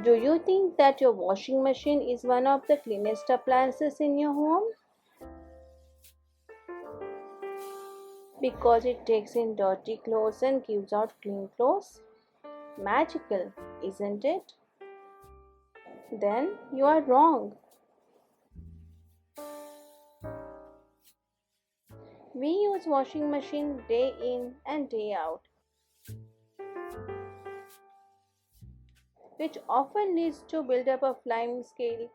Do you think that your washing machine is one of the cleanest appliances in your home? Because it takes in dirty clothes and gives out clean clothes? Magical, isn't it? Then you are wrong. We use washing machine day in and day out, which often leads to buildup of lime scale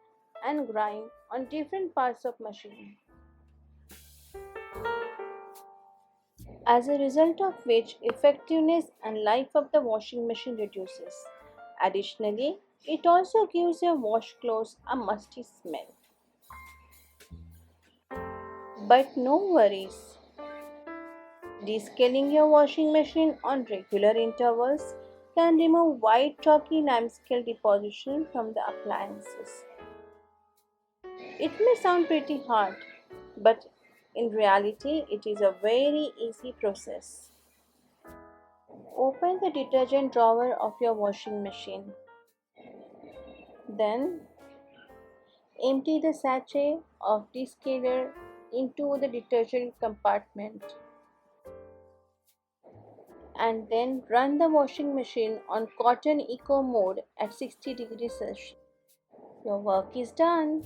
and grime on different parts of machine. As a result of which effectiveness and life of the washing machine reduces. Additionally, it also gives your washed clothes a musty smell. But no worries. Descaling your washing machine on regular intervals can remove white chalky limescale deposition from the appliances. It may sound pretty hard, but in reality it is a very easy process. Open the detergent drawer of your washing machine. Then empty the sachet of descaler into the detergent compartment and then run the washing machine on cotton eco mode at 60 degrees Celsius. Your work is done.